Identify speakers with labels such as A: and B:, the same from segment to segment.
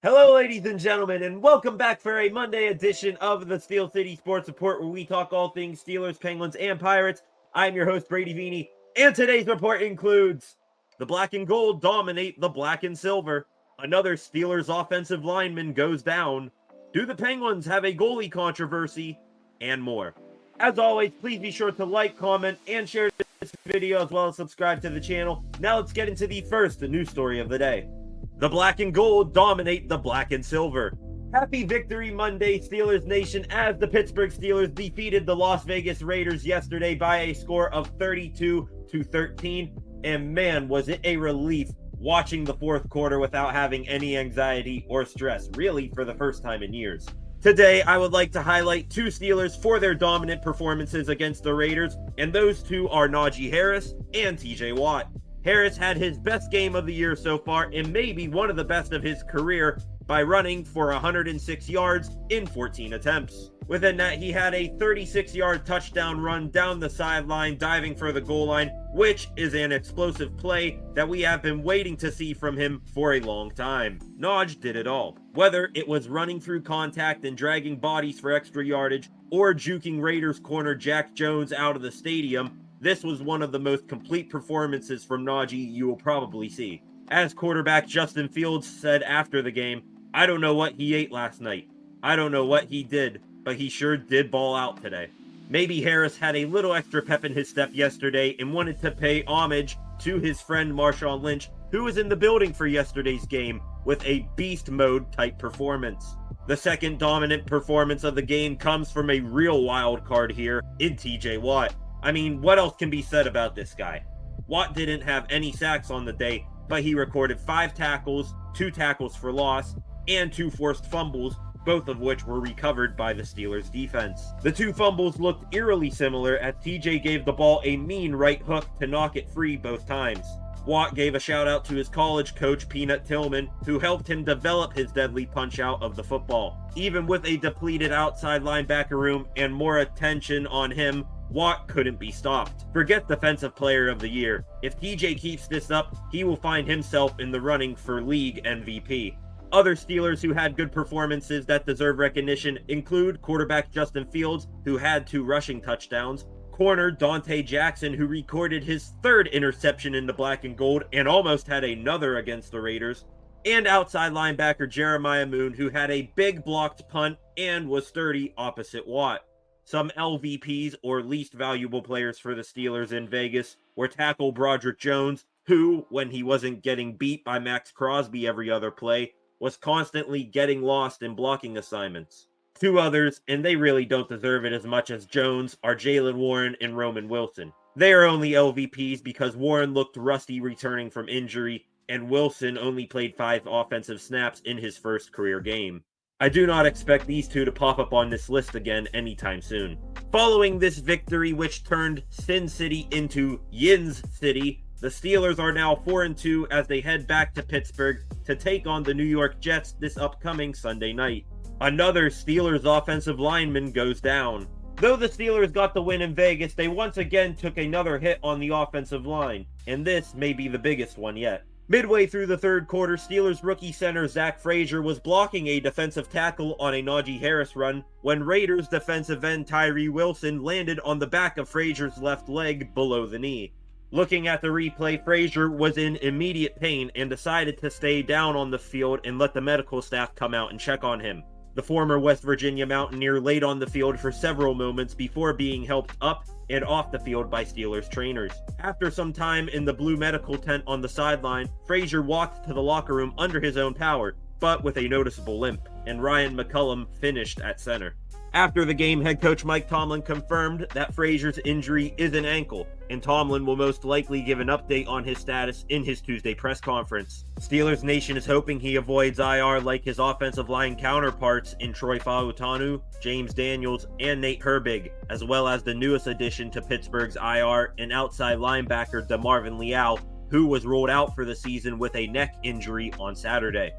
A: Hello, ladies and gentlemen, and welcome back for a Monday edition of the Steel City Sports Report, where we talk all things Steelers, Penguins, and Pirates. I'm your host, Brady Vini, and today's report includes the black and gold dominate the black and silver. Another Steelers offensive lineman goes down. Do the Penguins have a goalie controversy? And more. As always, please be sure to like, comment, and share this video, as well as subscribe to the channel. Now let's get into the first news story of the day. The black and gold dominate the black and silver. Happy Victory Monday, Steelers Nation, as the Pittsburgh Steelers defeated the Las Vegas Raiders yesterday by a score of 32-13. And man, was it a relief watching the fourth quarter without having any anxiety or stress, really for the first time in years. Today, I would like to highlight two Steelers for their dominant performances against the Raiders, and those two are Najee Harris and TJ Watt. Harris had his best game of the year so far, and maybe one of the best of his career, by running for 106 yards in 14 attempts. Within that, he had a 36-yard touchdown run down the sideline, diving for the goal line, which is an explosive play that we have been waiting to see from him for a long time. Naj did it all. Whether it was running through contact and dragging bodies for extra yardage, or juking Raiders corner Jack Jones out of the stadium, this was one of the most complete performances from Najee you will probably see. As quarterback Justin Fields said after the game, "I don't know what he ate last night. I don't know what he did, but he sure did ball out today." Maybe Harris had a little extra pep in his step yesterday and wanted to pay homage to his friend Marshawn Lynch, who was in the building for yesterday's game with a beast mode type performance. The second dominant performance of the game comes from a real wild card here in TJ Watt. I mean, what else can be said about this guy? Watt didn't have any sacks on the day, but he recorded 5 tackles, 2 tackles for loss, and 2 forced fumbles, both of which were recovered by the Steelers' defense. The 2 fumbles looked eerily similar, as TJ gave the ball a mean right hook to knock it free both times. Watt gave a shout out to his college coach, Peanut Tillman, who helped him develop his deadly punch out of the football. Even with a depleted outside linebacker room and more attention on him, Watt couldn't be stopped. Forget Defensive Player of the Year. If TJ keeps this up, he will find himself in the running for league MVP. Other Steelers who had good performances that deserve recognition include quarterback Justin Fields, who had 2 rushing touchdowns, corner Dante Jackson, who recorded his 3rd interception in the black and gold and almost had another against the Raiders, and outside linebacker Jeremiah Moon, who had a big blocked punt and was sturdy opposite Watt. Some LVPs, or least valuable players for the Steelers in Vegas, were tackle Broderick Jones, who, when he wasn't getting beat by Max Crosby every other play, was constantly getting lost in blocking assignments. 2 others, and they really don't deserve it as much as Jones, are Jaylen Warren and Roman Wilson. They are only LVPs because Warren looked rusty returning from injury, and Wilson only played 5 offensive snaps in his first career game. I do not expect these 2 to pop up on this list again anytime soon. Following this victory, which turned Sin City into Yin's City, the Steelers are now 4-2 as they head back to Pittsburgh to take on the New York Jets this upcoming Sunday night. Another Steelers offensive lineman goes down. Though the Steelers got the win in Vegas, they once again took another hit on the offensive line, and this may be the biggest one yet. Midway through the third quarter, Steelers rookie center Zach Frazier was blocking a defensive tackle on a Najee Harris run when Raiders defensive end Tyree Wilson landed on the back of Frazier's left leg below the knee. Looking at the replay, Frazier was in immediate pain and decided to stay down on the field and let the medical staff come out and check on him. The former West Virginia Mountaineer laid on the field for several moments before being helped up and off the field by Steelers trainers. After some time in the blue medical tent on the sideline, Frazier walked to the locker room under his own power, but with a noticeable limp, and Ryan McCullum finished at center. After the game, head coach Mike Tomlin confirmed that Frazier's injury is an ankle, and Tomlin will most likely give an update on his status in his Tuesday press conference. Steelers Nation is hoping he avoids IR like his offensive line counterparts in Troy Fautanu, James Daniels, and Nate Herbig, as well as the newest addition to Pittsburgh's IR, an outside linebacker DeMarvin Leal, who was ruled out for the season with a neck injury on Saturday.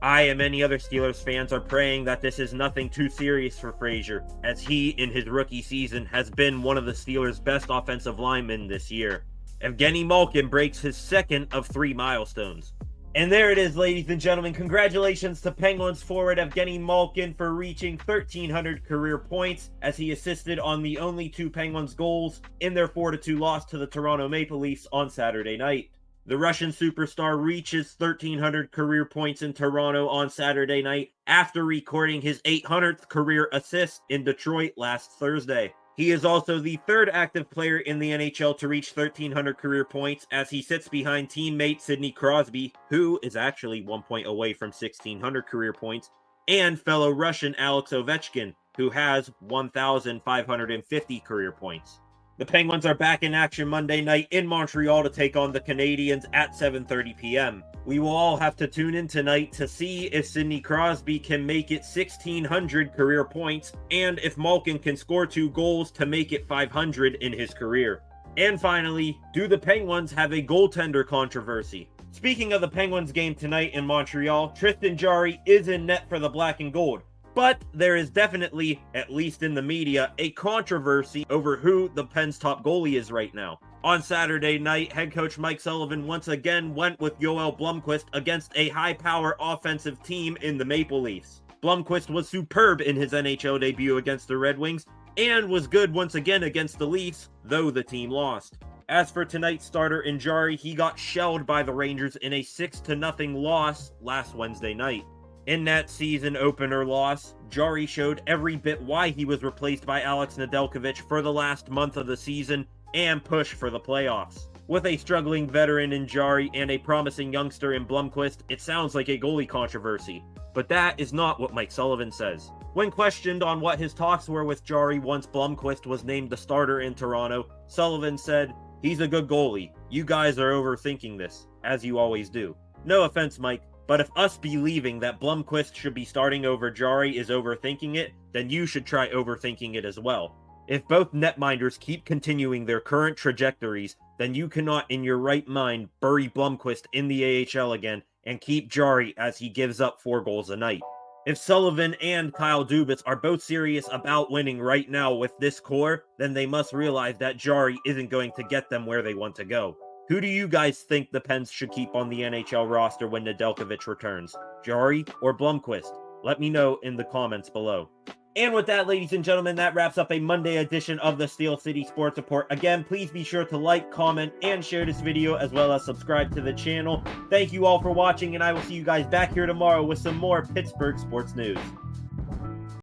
A: I and many other Steelers fans are praying that this is nothing too serious for Frazier, as he, in his rookie season, has been one of the Steelers' best offensive linemen this year. Evgeny Malkin breaks his second of 3 milestones. And there it is, ladies and gentlemen. Congratulations to Penguins forward Evgeny Malkin for reaching 1,300 career points as he assisted on the only two Penguins goals in their 4-2 loss to the Toronto Maple Leafs on Saturday night. The Russian superstar reaches 1,300 career points in Toronto on Saturday night after recording his 800th career assist in Detroit last Thursday. He is also the third active player in the NHL to reach 1,300 career points as he sits behind teammate Sidney Crosby, who is actually 1 point away from 1,600 career points, and fellow Russian Alex Ovechkin, who has 1,550 career points. The Penguins are back in action Monday night in Montreal to take on the Canadiens at 7:30 p.m. We will all have to tune in tonight to see if Sidney Crosby can make it 1,600 career points and if Malkin can score 2 goals to make it 500 in his career. And finally, do the Penguins have a goaltender controversy? Speaking of the Penguins game tonight in Montreal, Tristan Jarry is in net for the black and gold. But there is definitely, at least in the media, a controversy over who the Pens' top goalie is right now. On Saturday night, head coach Mike Sullivan once again went with Yoel Blomqvist against a high-power offensive team in the Maple Leafs. Blomqvist was superb in his NHL debut against the Red Wings, and was good once again against the Leafs, though the team lost. As for tonight's starter in Jarry, he got shelled by the Rangers in a 6-0 loss last Wednesday night. In that season opener loss, Jarry showed every bit why he was replaced by Alex Nedeljkovic for the last month of the season and pushed for the playoffs. With a struggling veteran in Jarry and a promising youngster in Blomqvist, it sounds like a goalie controversy. But that is not what Mike Sullivan says. When questioned on what his talks were with Jarry once Blomqvist was named the starter in Toronto, Sullivan said, "He's a good goalie. You guys are overthinking this, as you always do." No offense, Mike. But if us believing that Blomqvist should be starting over Jarry is overthinking it, then you should try overthinking it as well. If both netminders keep continuing their current trajectories, then you cannot in your right mind bury Blomqvist in the AHL again and keep Jarry as he gives up 4 goals a night. If Sullivan and Kyle Dubas are both serious about winning right now with this core, then they must realize that Jarry isn't going to get them where they want to go. Who do you guys think the Pens should keep on the NHL roster when Nedeljkovic returns? Jarry or Blomqvist? Let me know in the comments below. And with that, ladies and gentlemen, that wraps up a Monday edition of the Steel City Sports Report. Again, please be sure to like, comment, and share this video, as well as subscribe to the channel. Thank you all for watching, and I will see you guys back here tomorrow with some more Pittsburgh sports news.